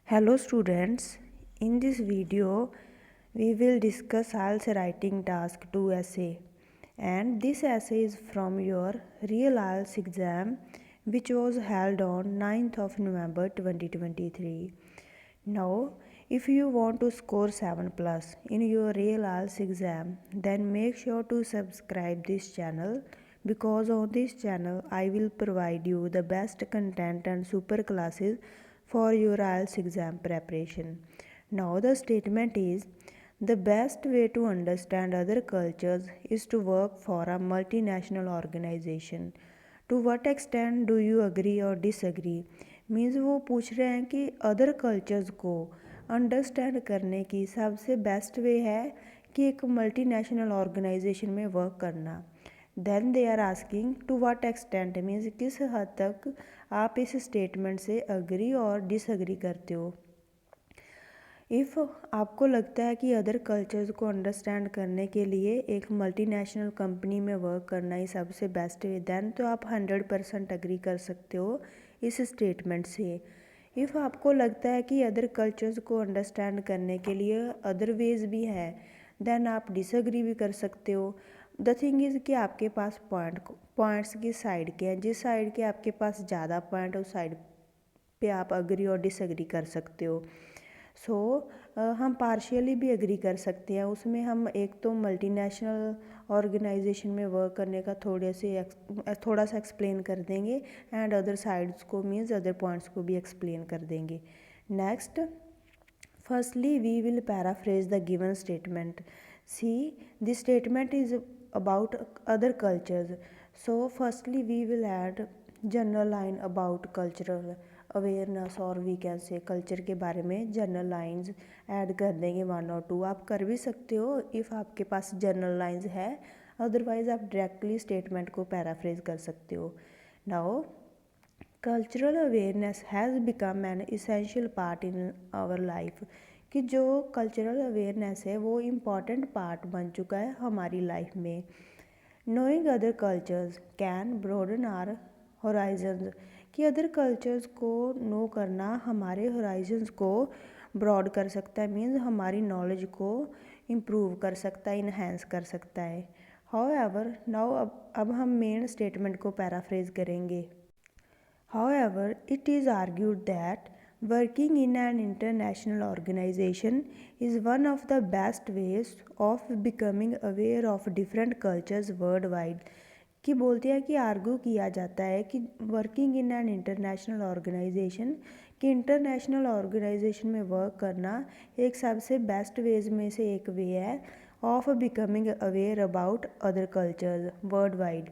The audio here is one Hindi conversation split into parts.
Hello students, in this video we will discuss IELTS writing task 2 essay, and this essay is from your real IELTS exam which was held on 9th of November 2023. Now if you want to score 7 plus in your real IELTS exam, then make sure to subscribe this channel, because on this channel I will provide you the best content and super classes for your IELTS exam preparation. Now the statement is, the best way to understand other cultures is to work for a multinational organization. To what extent do you agree or disagree? Means वो पूछ रहे हैं कि अदर कल्चर्स को अंडरस्टैंड करने की सबसे बेस्ट वे है कि एक मल्टीनेशनल ऑर्गेनाइजेशन में वर्क करना. Then they are asking to what extent, means किस हद तक आप इस स्टेटमेंट से अग्री और डिसअग्री करते हो. इफ़ आपको लगता है कि अदर कल्चर्स को अंडरस्टैंड करने के लिए एक मल्टीनेशनल कंपनी में वर्क करना ही सबसे बेस्ट है, देन तो आप 100% अग्री कर सकते हो इस स्टेटमेंट से. इफ़ आपको लगता है कि अदर कल्चर्स को अंडरस्टैंड करने के लिए अदर वेज भी है, देन आप डिसअग्री भी कर सकते हो. द थिंग इज़ कि आपके पास पॉइंट्स की साइड के हैं, जिस साइड के आपके पास ज़्यादा पॉइंट है उस साइड पे आप अग्री और डिसअग्री कर सकते हो. हम पार्शियली भी अग्री कर सकते हैं. उसमें हम एक तो मल्टीनेशनल ऑर्गेनाइजेशन में वर्क करने का थोड़ा सा एक्सप्लेन कर देंगे, एंड अदर साइड्स को मीन्स अदर पॉइंट्स को भी एक्सप्लेन कर देंगे. Next, firstly we will paraphrase the given statement. See, this statement is about other cultures. So firstly we will add general line about cultural awareness, और वी कैन से कल्चर के बारे में जनरल लाइंस ऐड कर देंगे 1 और 2. आप कर भी सकते हो इफ़ आपके पास जनरल लाइंस है, अदरवाइज आप डायरेक्टली स्टेटमेंट को पैराफ्रेज कर सकते हो. Now cultural awareness has become an essential part in our life. कि जो कल्चरल अवेयरनेस है वो इम्पॉर्टेंट पार्ट बन चुका है हमारी लाइफ में. Knowing other cultures can broaden our horizons. कि अदर कल्चर्स को नो करना हमारे होराइजन्स को ब्रॉड कर सकता है, मीन्स हमारी नॉलेज को इम्प्रूव कर सकता है, इन्हेंस कर सकता है. हाउएवर नाउ अब हम मेन स्टेटमेंट को पैराफ्रेज करेंगे. However it is argued that working in an international organisation is one of the best ways of becoming aware of different cultures worldwide. कि बोलते हैं कि आर्ग्यू किया जाता है कि working in an international organisation, कि इंटरनेशनल ऑर्गेनाइजेशन में वर्क करना एक सबसे बेस्ट वेज में से एक वे है of becoming aware about other cultures world wide.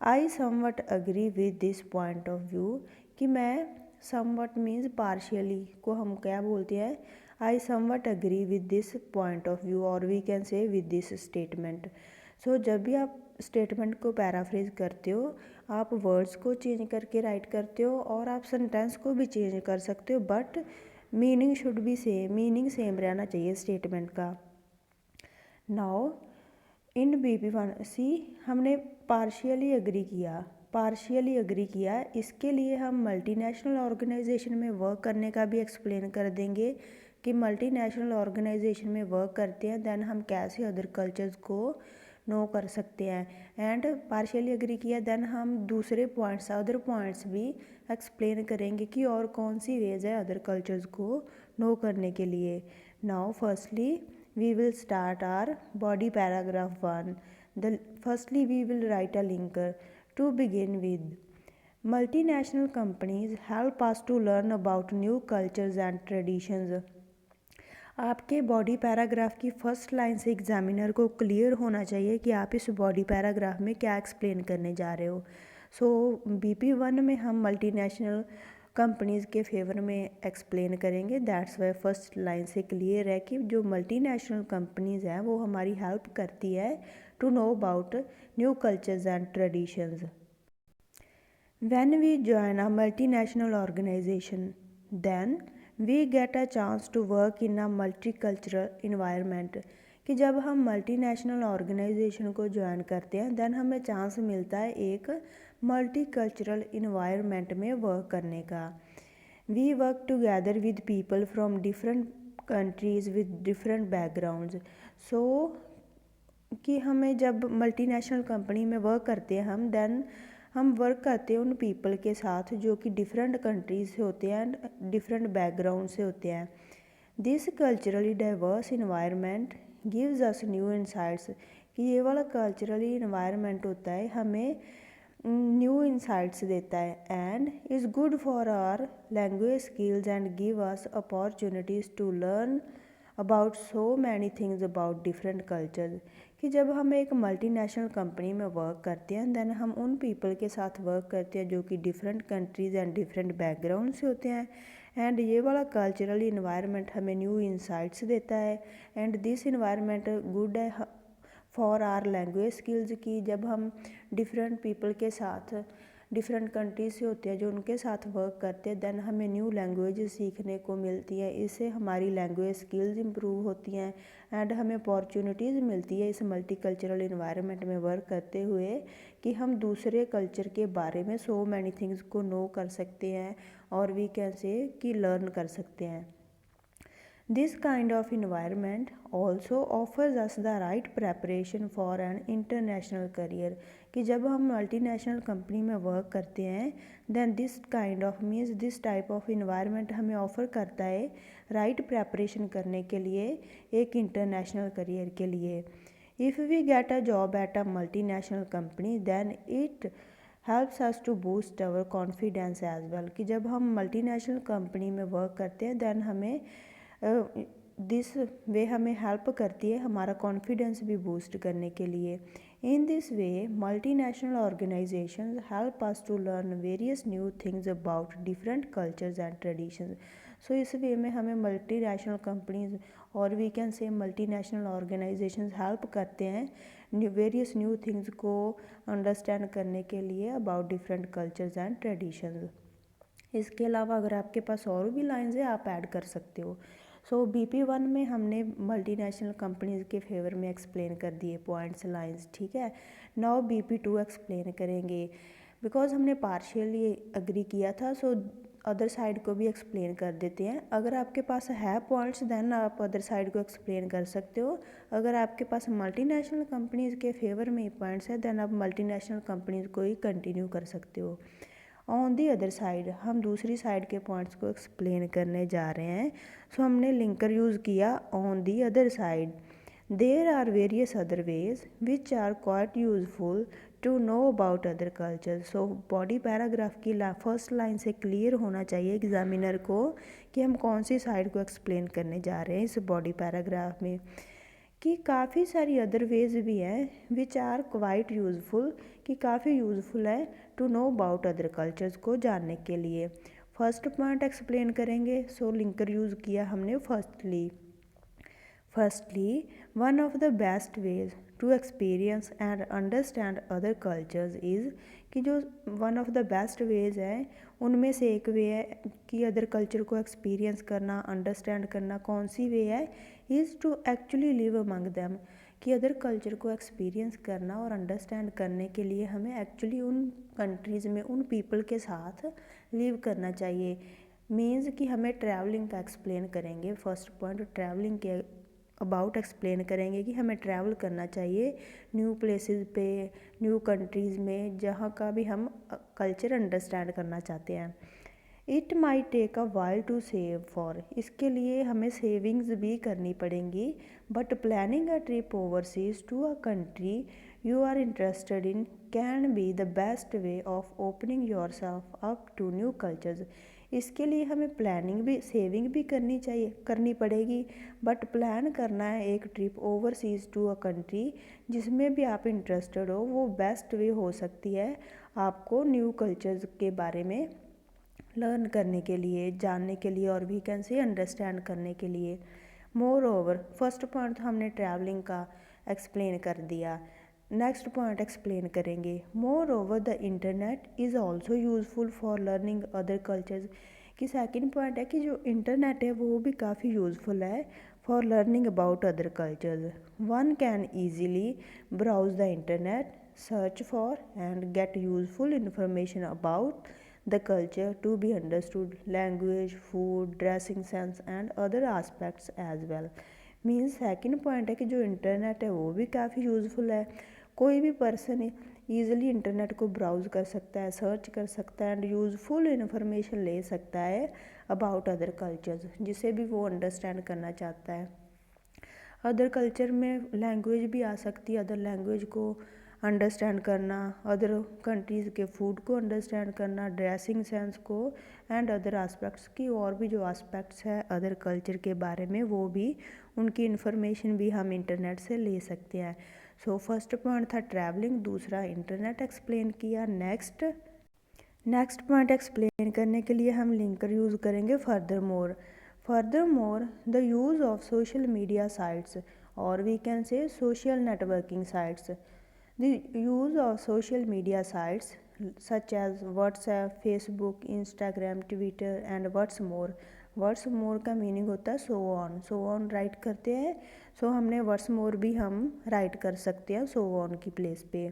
I somewhat agree with this point of view. कि मैं समवट मीन्स पार्शियली को हम क्या बोलते हैं, I somewhat agree with this point of view, और we can say with this statement. So जब भी आप स्टेटमेंट को पैराफ्रेज करते हो, आप वर्ड्स को चेंज करके राइट करते हो और आप सेंटेंस को भी चेंज कर सकते हो, but meaning should be same, meaning same रहना चाहिए स्टेटमेंट का. नाउ इन BP1 सी, हमने पार्शियली अग्री किया. इसके लिए हम मल्टीनेशनल ऑर्गेनाइजेशन में वर्क करने का भी एक्सप्लेन कर देंगे कि मल्टीनेशनल ऑर्गेनाइजेशन में वर्क करते हैं, देन हम कैसे अदर कल्चर्स को नो कर सकते हैं. एंड पार्शियली अग्री किया, देन हम दूसरे पॉइंट्स अदर पॉइंट्स भी एक्सप्लेन करेंगे कि और कौन सी वेज है अदर कल्चर्स को नो करने के लिए. Now firstly we will start our body paragraph 1. Firstly we will write a linker. To begin with, multinational companies help us to learn about new cultures and traditions. आपके बॉडी पैराग्राफ की फर्स्ट लाइन से एग्जामिनर को क्लियर होना चाहिए कि आप इस बॉडी पैराग्राफ में क्या एक्सप्लेन करने जा रहे हो. सो BP1 में हम मल्टीनेशनल कंपनीज़ के फेवर में एक्सप्लेन करेंगे. दैट्स वाई फर्स्ट लाइन से क्लियर है कि जो मल्टीनेशनल कंपनीज़ हैं वो हमारी हेल्प करती है to know about new cultures and traditions. When we join a multinational organisation, then we get a chance to work in a multicultural environment. कि जब हम मल्टीनेशनल ऑर्गेनाइजेशन को ज्वाइन करते हैं, देन हमें चांस मिलता है एक मल्टीकल्चरल इन्वायरमेंट में वर्क करने का. We work together with people from different countries with different backgrounds. So कि हमें जब मल्टीनेशनल कंपनी में वर्क करते हैं हम, देन हम वर्क करते हैं उन पीपल के साथ जो कि डिफरेंट कंट्रीज से होते हैं एंड डिफरेंट बैकग्राउंड से होते हैं. This culturally diverse environment gives us new insights. कि ये वाला कल्चरली इन्वायरमेंट होता है हमें न्यू इंसाइट्स देता है and is good for our language skills and give us opportunities to learn about so many things about different cultures. कि जब हम एक मल्टीनेशनल कंपनी में वर्क करते हैं देन हम उन पीपल के साथ वर्क करते हैं जो कि different countries and different background से होते हैं एंड ये वाला कल्चरल इन्वायरमेंट हमें न्यू इंसाइट्स देता है एंड दिस इन्वायरमेंट गुड है फॉर आर लैंग्वेज स्किल्स. की जब हम डिफरेंट पीपल के साथ डिफरेंट कंट्रीज से होते हैं जो उनके साथ वर्क करते हैं देन हमें न्यू लैंग्वेज सीखने को मिलती है. इससे हमारी लैंग्वेज स्किल्स इम्प्रूव होती हैं एंड हमें अपॉर्चुनिटीज़ मिलती है इस मल्टीकल्चरल इन्वायरमेंट में वर्क करते हुए कि हम दूसरे कल्चर के बारे में सो मैनी थिंग्स को नो कर सकते हैं और वी कैन से कि लर्न कर सकते हैं. This kind of environment also offers us the right preparation for an international career. कि जब हम मल्टीनेशनल कंपनी में वर्क करते हैं then this kind of means this type of environment हमें ऑफ़र करता है राइट प्रेपरेशन करने के लिए एक इंटरनेशनल करियर के लिए. If we get a job at a multinational company then it helps us to boost our confidence as well. कि जब हम मल्टीनेशनल कंपनी में वर्क करते हैं देन हमें दिस वे हमें हेल्प करती है हमारा कॉन्फिडेंस भी बूस्ट करने के लिए. In this way multinational organisations help us to learn various new things about different cultures and traditions. So इस वे में हमें मल्टीनेशनल कंपनीज और we can say multinational organisations help करते हैं वेरियस न्यू थिंग्स को अंडरस्टैंड करने के लिए about different cultures and traditions. इसके अलावा अगर आपके पास और भी लाइन्स है आप ऐड कर सकते हो. सो BP1 में हमने मल्टीनेशनल कंपनीज़ के फेवर में एक्सप्लेन कर दिए पॉइंट्स लाइंस. ठीक है, नाउ BP2 एक्सप्लेन करेंगे बिकॉज हमने पार्शियली एग्री किया था. सो अदर साइड को भी एक्सप्लेन कर देते हैं. अगर आपके पास है पॉइंट्स देन आप अदर साइड को एक्सप्लेन कर सकते हो. अगर आपके पास मल्टीनेशनल कंपनीज़ के फेवर में पॉइंट्स है देन आप मल्टीनेशनल कंपनीज़ को ही कंटिन्यू कर सकते हो. ऑन दी अदर साइड हम दूसरी साइड के पॉइंट्स को एक्सप्लेन करने जा रहे हैं. सो हमने लिंकर यूज़ किया on the other side. There are various other ways which are quite useful to know about other culture. So body paragraph की फर्स्ट लाइन से क्लियर होना चाहिए एग्जामिनर को कि हम कौन सी साइड को एक्सप्लेन करने जा रहे हैं इस बॉडी पैराग्राफ में. कि काफ़ी सारी अदर वेज भी हैं विच आर क्वाइट यूज़फुल. कि काफ़ी यूज़फुल है to know about other cultures को जानने के लिए. फर्स्ट पॉइंट एक्सप्लेन करेंगे. सो लिंकर यूज़ किया हमने firstly one of the best ways to experience and understand other cultures is. कि जो one of the best ways है उनमें से एक वे है कि अदर कल्चर को एक्सपीरियंस करना अंडरस्टैंड करना. कौन सी वे है is to actually live among them. कि अदर कल्चर को एक्सपीरियंस करना और अंडरस्टैंड करने के लिए हमें एक्चुअली उन कंट्रीज़ में उन पीपल के साथ लिव करना चाहिए. मीन्स कि हमें ट्रैवलिंग का एक्सप्लेन करेंगे. फर्स्ट पॉइंट ट्रैवलिंग के अबाउट एक्सप्लेन करेंगे कि हमें ट्रैवल करना चाहिए न्यू प्लेसेस पे न्यू कंट्रीज़ में जहाँ का भी हम कल्चर अंडरस्टैंड करना चाहते हैं. It may take a while to save for. इसके लिए हमें सेविंग्स भी करनी पड़ेंगी. But planning a trip overseas to a country you are interested in can be the best way of opening yourself up to new cultures. इसके लिए हमें प्लानिंग भी सेविंग भी करनी पड़ेगी. बट प्लान करना है एक trip overseas to a country जिसमें भी आप इंटरेस्टेड हो वो बेस्ट वे हो सकती है आपको न्यू कल्चर्स के बारे में लर्न करने के लिए जानने के लिए और वी कैन से अंडरस्टैंड करने के लिए. मोर ओवर फर्स्ट पॉइंट हमने ट्रैवलिंग का एक्सप्लेन कर दिया. नेक्स्ट पॉइंट एक्सप्लेन करेंगे. More over the internet is also useful for learning other cultures. कि सेकेंड पॉइंट है कि जो इंटरनेट है वो भी काफ़ी यूज़फुल है for learning about other cultures. One can easily browse the internet search for and get useful information about the culture to be understood, language, food, dressing sense and other aspects as well. Means second point है कि जो इंटरनेट है वो भी काफ़ी यूज़फुल है। कोई भी पर्सन ईज़िली इंटरनेट को ब्राउज़ कर सकता है, सर्च कर सकता है एंड यूज़फुल इन्फॉर्मेशन ले सकता है अबाउट अदर कल्चर्स, जिसे भी वो अंडरस्टैंड करना चाहता है। अदर कल्चर में लैंग्वेज भी आ सकती है, अदर लैंग्वेज को अंडरस्टैंड करना, अदर कंट्रीज़ के फूड को अंडरस्टैंड करना, ड्रेसिंग सेंस को एंड अदर एस्पेक्ट्स की, और भी जो एस्पेक्ट्स है अदर कल्चर के बारे में वो भी उनकी इन्फॉर्मेशन भी हम इंटरनेट से ले सकते हैं। सो फर्स्ट पॉइंट था ट्रैवलिंग, दूसरा इंटरनेट एक्सप्लेन किया। नेक्स्ट पॉइंट एक्सप्लेन करने के लिए हम लिंकर यूज़ करेंगे furthermore the use of social media sites और we can say social networking sites, the use of social media sites such as WhatsApp, Facebook, Instagram, Twitter and what's more का मीनिंग होता है सो ऑन राइट करते हैं। सो हमने व्हाट्स मोर भी हम राइट कर सकते हैं सो ऑन की प्लेस पे।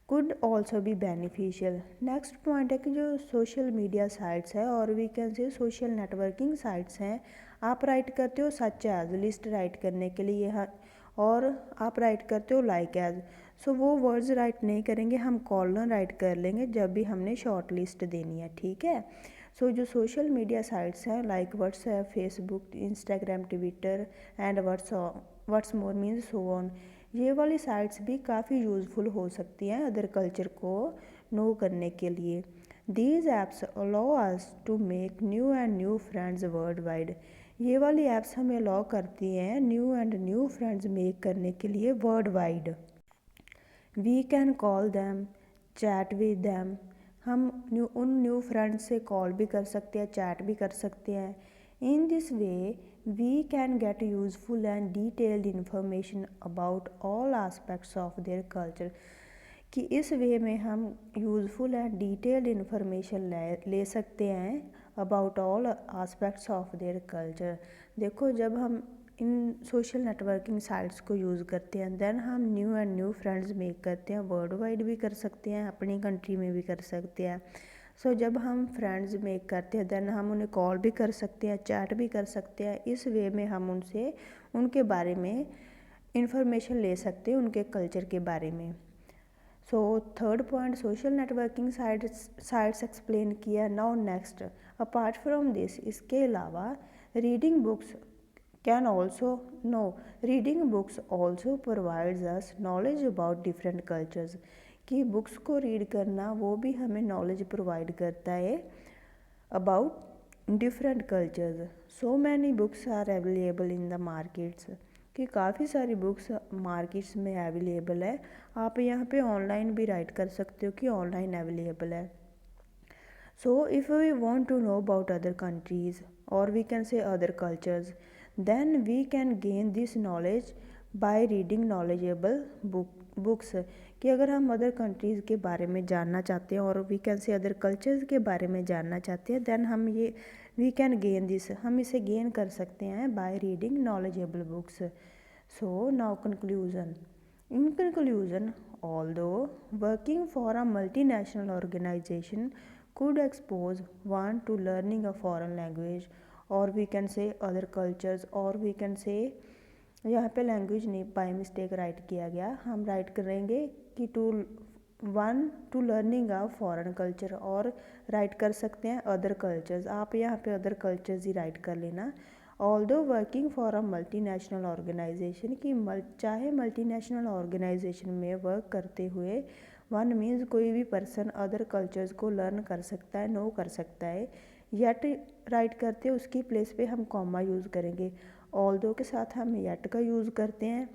Could also be beneficial. Next point है कि जो सोशल मीडिया साइट्स है और we can say social networking sites हैं, आप राइट करते हो सच एज लिस्ट राइट करने के लिए और आप राइट करते हो लाइक एज। सो वो वर्ड्स राइट नहीं करेंगे, हम कॉलम राइट कर लेंगे जब भी हमने शॉर्ट लिस्ट देनी है, ठीक है। सो जो सोशल मीडिया साइट्स हैं like WhatsApp, Facebook, Instagram, Twitter and what's more means so on, ये वाली साइट्स भी काफ़ी यूज़फुल हो सकती हैं अदर कल्चर को नो करने के लिए। These apps allow us to make new friends worldwide, ये वाली ऐप्स हमें अलाउ करती हैं न्यू फ्रेंड्स मेक करने के लिए worldwide. We can call them, chat with them, हम उन न्यू फ्रेंड्स से कॉल भी कर सकते हैं, चैट भी कर सकते हैं। In this way we can get useful and detailed information about all aspects of their culture, कि इस वे में हम यूज़फुल एंड डिटेल्ड इंफॉर्मेशन ले सकते हैं about all aspects of their culture. देखो जब हम इन सोशल नेटवर्किंग साइट्स को यूज़ करते हैं देन हम न्यू फ्रेंड्स मेक करते हैं, वर्ल्ड वाइड भी कर सकते हैं, अपनी कंट्री में भी कर सकते हैं। सो जब हम फ्रेंड्स मेक करते हैं देन हम उन्हें कॉल भी कर सकते हैं, चैट भी कर सकते हैं। इस वे में हम उनसे उनके बारे में इंफॉर्मेशन ले सकते हैं, उनके कल्चर के बारे में। So third point social networking sites explain किया। Now next, apart from this, इसके अलावा reading books can also no, reading books also provides us knowledge about different cultures, कि बुक्स को रीड करना वो भी हमें नॉलेज प्रोवाइड करता है about different cultures. So many books are available in the markets, कि काफ़ी सारी बुक्स मार्केट्स में अवेलेबल है। आप यहाँ पे ऑनलाइन भी राइट कर सकते हो कि ऑनलाइन अवेलेबल है। So if we want to know about other countries और we can say other cultures then we can gain this knowledge by reading knowledgeable books, कि अगर हम अदर कंट्रीज़ के बारे में जानना चाहते हैं और we can say other cultures के बारे में जानना चाहते हैं देन हम ये वी कैन गेन दिस, हम इसे गेन कर सकते हैं bye reading knowledgeable books. So now conclusion, in conclusion although working for a multinational organization could expose one to learning a foreign language or we can say other cultures or we can say, यहाँ पे लैंग्वेज नहीं बाय मिस्टेक राइट किया गया, हम राइट करेंगे कि to learning a foreign culture और राइट कर सकते हैं अदर कल्चर्स, आप यहाँ पे अदर कल्चर्स ही राइट कर लेना। Although working for a multinational organisation, कि चाहे मल्टीनेशनल ऑर्गेनाइजेशन में वर्क करते हुए वन मीन्स कोई भी पर्सन अदर कल्चर्स को लर्न कर सकता है, नो कर सकता है, येट राइट करते हैं उसकी प्लेस पे हम कॉमा यूज़ करेंगे। ऑल्दो के साथ हम येट का यूज़ करते हैं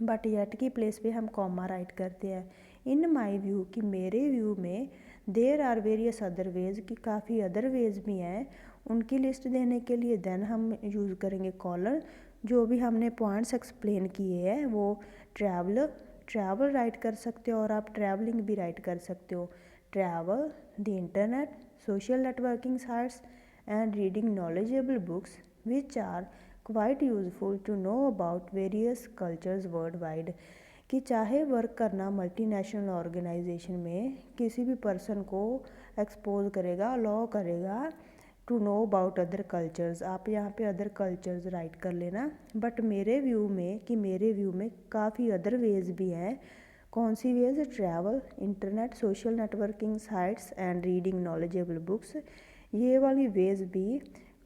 बट येट की प्लेस पे हम कॉमा राइट करते हैं। इन माई व्यू, कि मेरे व्यू में there are various other ways, कि काफ़ी अदर वेज भी हैं, उनकी लिस्ट देने के लिए देन हम यूज़ करेंगे कॉलर। जो भी हमने पॉइंट्स एक्सप्लेन किए हैं वो ट्रैवल राइट कर सकते हो और आप ट्रैवलिंग भी राइट कर सकते हो। Travel, the internet, social networking sites and reading knowledgeable books which are quite useful to know about various cultures worldwide, कि चाहे वर्क करना मल्टीनेशनल ऑर्गेनाइजेशन में किसी भी पर्सन को एक्सपोज करेगा, अलाउ करेगा to know about other cultures. आप यहाँ पे अदर कल्चर्स राइट कर लेना। बट मेरे व्यू में काफ़ी अदर वेज भी हैं। कौन सी ways? Travel, internet, social networking sites and reading knowledgeable books. ये वाली वेज भी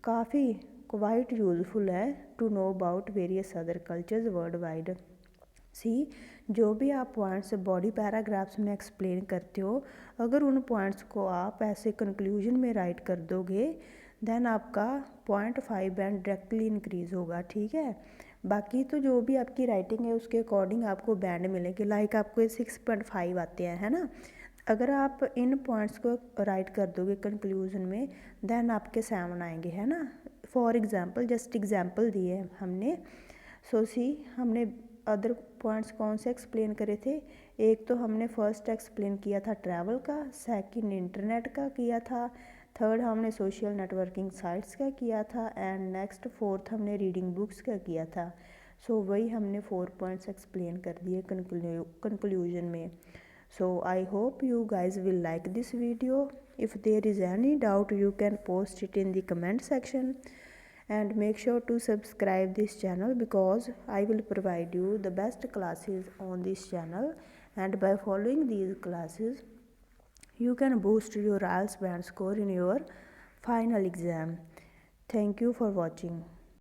काफ़ी क्वाइट यूज़फुल है to know about various other cultures worldwide. See, जो भी आप पॉइंट्स बॉडी पैराग्राफ्स में एक्सप्लेन करते हो, अगर उन पॉइंट्स को आप ऐसे कंक्लूजन में राइट कर दोगे देन आपका 0.5 बैंड डायरेक्टली इंक्रीज़ होगा, ठीक है। बाकी तो जो भी आपकी राइटिंग है उसके अकॉर्डिंग आपको बैंड मिलेंगे, लाइक आपको ये 6.5 आते हैं, है ना। अगर आप इन पॉइंट्स को राइट कर दोगे कंक्लूजन में देन आपके 7 आएंगे, है ना। फॉर एग्जांपल, जस्ट एग्जांपल दिए हमने। सो सी, हमने अदर पॉइंट्स कौन से एक्सप्लेन करे थे? एक तो हमने फर्स्ट एक्सप्लेन किया था ट्रैवल का, सेकंड इंटरनेट का किया था, थर्ड हमने सोशल नेटवर्किंग साइट्स का किया था, एंड नेक्स्ट फोर्थ हमने रीडिंग बुक्स का किया था। सो वही हमने 4 पॉइंट्स एक्सप्लेन कर दिए कंक्लूजन में। So I hope you guys will like this video. If there is any doubt you can post it in the comment section, and make sure to subscribe this channel because I will provide you the best classes on this channel, and by following these classes you can boost your IELTS band score in your final exam. Thank you for watching.